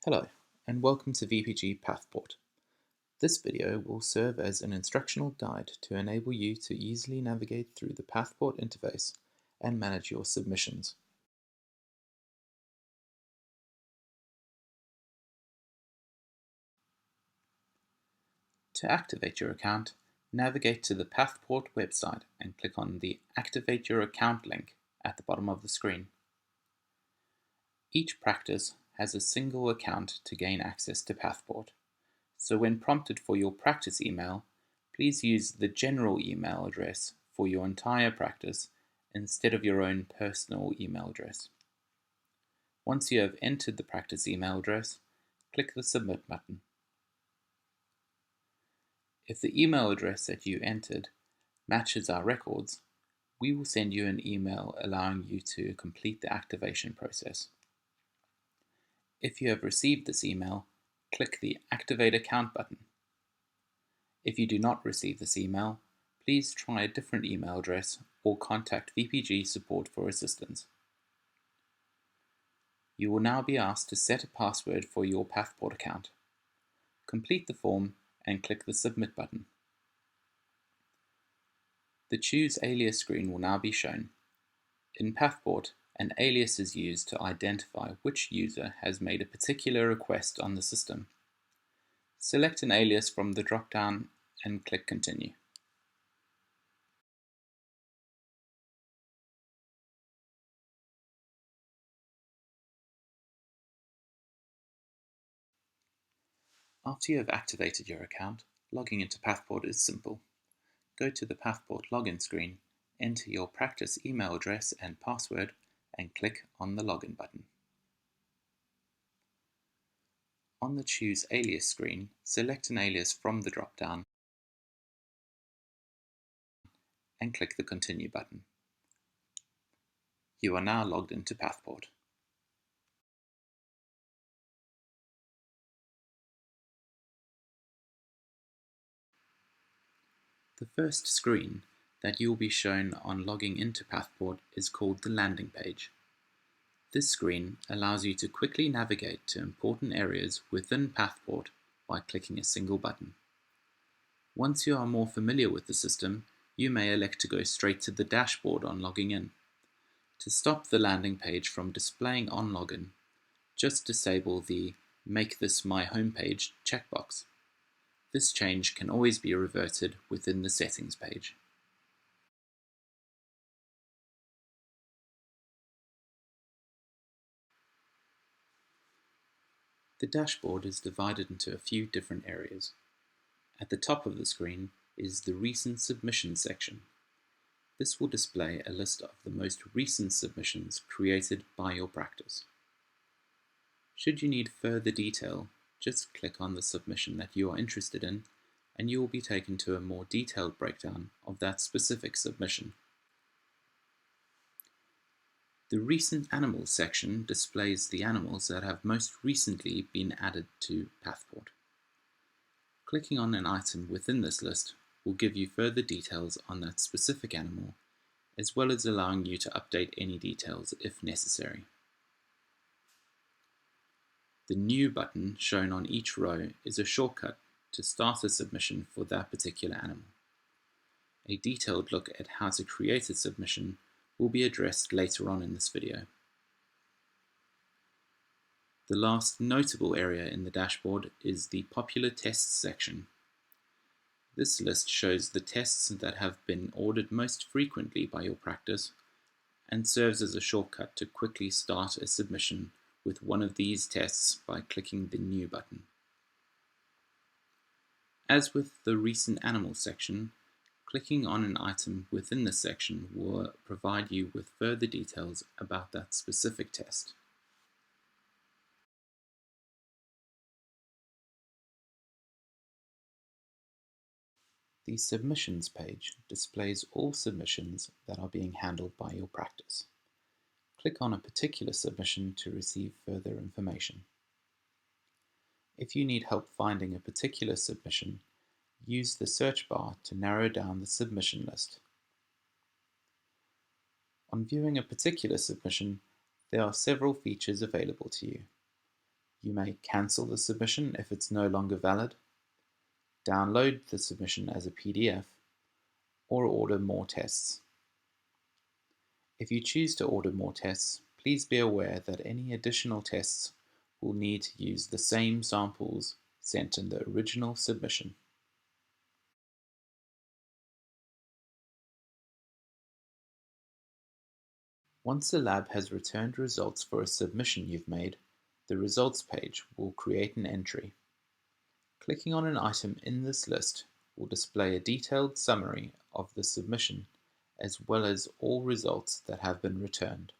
Hello, and welcome to VPG PathPort. This video will serve as an instructional guide to enable you to easily navigate through the PathPort interface and manage your submissions. To activate your account, navigate to the PathPort website and click on the Activate Your Account link at the bottom of the screen. Each practice has a single account to gain access to PathPort, so when prompted for your practice email, please use the general email address for your entire practice instead of your own personal email address. Once you have entered the practice email address, click the Submit button. If the email address that you entered matches our records, we will send you an email allowing you to complete the activation process. If you have received this email, click the Activate Account button. If you do not receive this email, please try a different email address or contact VPG support for assistance. You will now be asked to set a password for your PathPort account. Complete the form and click the Submit button. The Choose Alias screen will now be shown. In PathPort, an alias is used to identify which user has made a particular request on the system. Select an alias from the drop-down and click Continue. After you have activated your account, logging into PathPort is simple. Go to the PathPort login screen, enter your practice email address and password, and click on the Login button. On the Choose Alias screen, select an alias from the drop-down and click the Continue button. You are now logged into PathPort. The first screen that you will be shown on logging into PathPort is called the landing page. This screen allows you to quickly navigate to important areas within PathPort by clicking a single button. Once you are more familiar with the system, you may elect to go straight to the dashboard on logging in. To stop the landing page from displaying on login, just disable the Make this my homepage checkbox. This change can always be reverted within the settings page. The dashboard is divided into a few different areas. At the top of the screen is the Recent Submissions section. This will display a list of the most recent submissions created by your practice. Should you need further detail, just click on the submission that you are interested in, and you will be taken to a more detailed breakdown of that specific submission. The Recent Animals section displays the animals that have most recently been added to PathPort. Clicking on an item within this list will give you further details on that specific animal, as well as allowing you to update any details if necessary. The New button shown on each row is a shortcut to start a submission for that particular animal. A detailed look at how to create a submission will be addressed later on in this video. The last notable area in the dashboard is the Popular Tests section. This list shows the tests that have been ordered most frequently by your practice and serves as a shortcut to quickly start a submission with one of these tests by clicking the New button. As with the Recent Animals section, clicking on an item within this section will provide you with further details about that specific test. The Submissions page displays all submissions that are being handled by your practice. Click on a particular submission to receive further information. If you need help finding a particular submission, use the search bar to narrow down the submission list. On viewing a particular submission, there are several features available to you. You may cancel the submission if it's no longer valid, download the submission as a PDF, or order more tests. If you choose to order more tests, please be aware that any additional tests will need to use the same samples sent in the original submission. Once the lab has returned results for a submission you've made, the results page will create an entry. Clicking on an item in this list will display a detailed summary of the submission as well as all results that have been returned.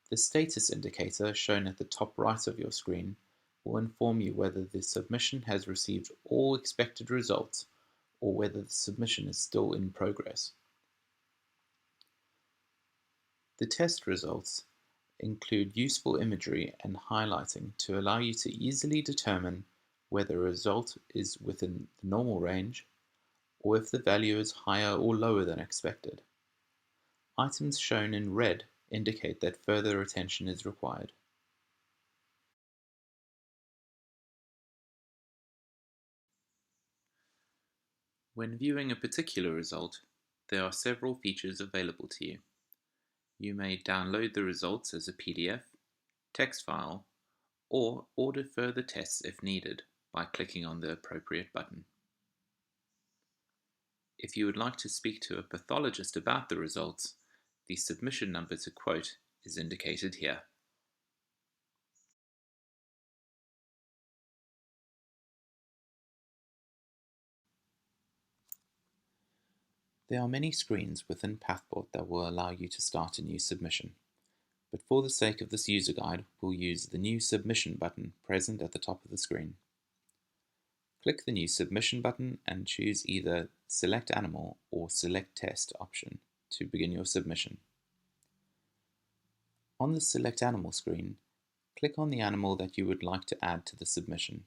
The status indicator shown at the top right of your screen will inform you whether the submission has received all expected results or whether the submission is still in progress. The test results include useful imagery and highlighting to allow you to easily determine whether a result is within the normal range or if the value is higher or lower than expected. Items shown in red indicate that further attention is required. When viewing a particular result, there are several features available to you. You may download the results as a PDF, text file, or order further tests if needed by clicking on the appropriate button. If you would like to speak to a pathologist about the results, the submission number to quote is indicated here. There are many screens within PathPort that will allow you to start a new submission, but for the sake of this user guide, we'll use the New Submission button present at the top of the screen. Click the New Submission button and choose either Select Animal or Select Test option to begin your submission. On the Select Animal screen, click on the animal that you would like to add to the submission.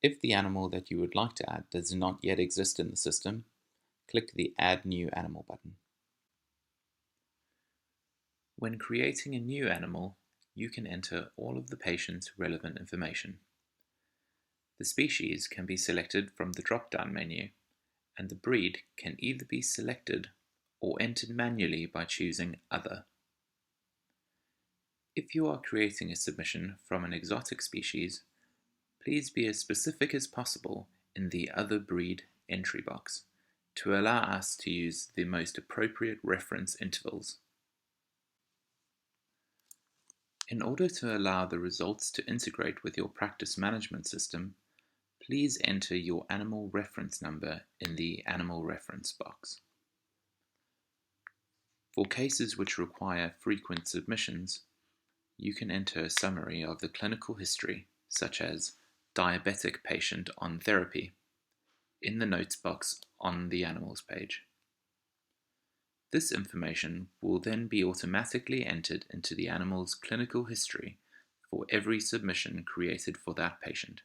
If the animal that you would like to add does not yet exist in the system, click the Add New Animal button. When creating a new animal, you can enter all of the patient's relevant information. The species can be selected from the drop-down menu, and the breed can either be selected or entered manually by choosing Other. If you are creating a submission from an exotic species, please be as specific as possible in the Other Breed entry box to allow us to use the most appropriate reference intervals. In order to allow the results to integrate with your practice management system, please enter your animal reference number in the Animal Reference box. For cases which require frequent submissions, you can enter a summary of the clinical history, such as diabetic patient on therapy, in the notes box on the animals page. This information will then be automatically entered into the animal's clinical history for every submission created for that patient.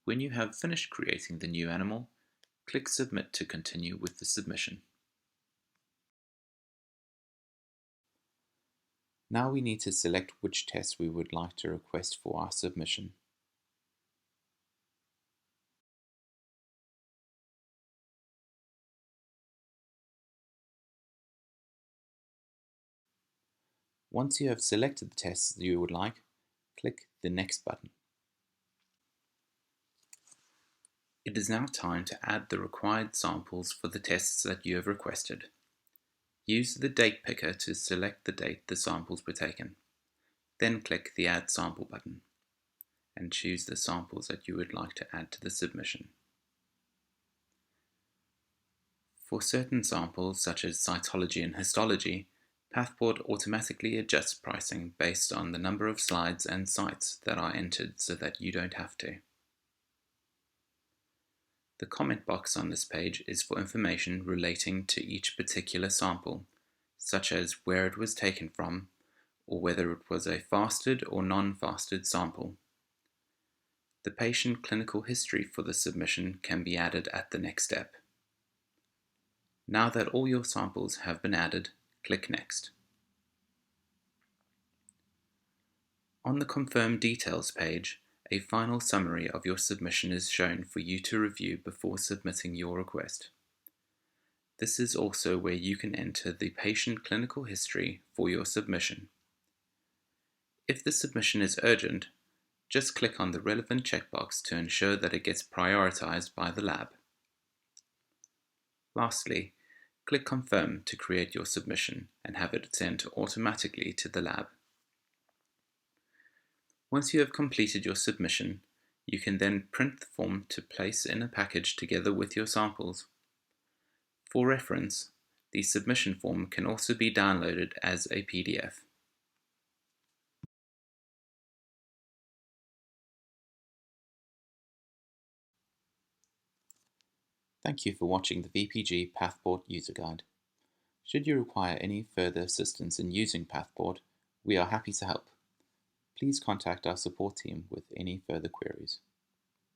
When you have finished creating the new animal, click Submit to continue with the submission. Now we need to select which test we would like to request for our submission. Once you have selected the tests you would like, click the Next button. It is now time to add the required samples for the tests that you have requested. Use the date picker to select the date the samples were taken. Then click the Add Sample button and choose the samples that you would like to add to the submission. For certain samples, such as cytology and histology, PathPort automatically adjusts pricing based on the number of slides and sites that are entered so that you don't have to. The comment box on this page is for information relating to each particular sample, such as where it was taken from, or whether it was a fasted or non-fasted sample. The patient clinical history for the submission can be added at the next step. Now that all your samples have been added, click Next. On the Confirm Details page, a final summary of your submission is shown for you to review before submitting your request. This is also where you can enter the patient clinical history for your submission. If the submission is urgent, just click on the relevant checkbox to ensure that it gets prioritized by the lab. Lastly, click Confirm to create your submission and have it sent automatically to the lab. Once you have completed your submission, you can then print the form to place in a package together with your samples. For reference, the submission form can also be downloaded as a PDF. Thank you for watching the VPG PathPort user guide. Should you require any further assistance in using PathPort, we are happy to help. Please contact our support team with any further queries.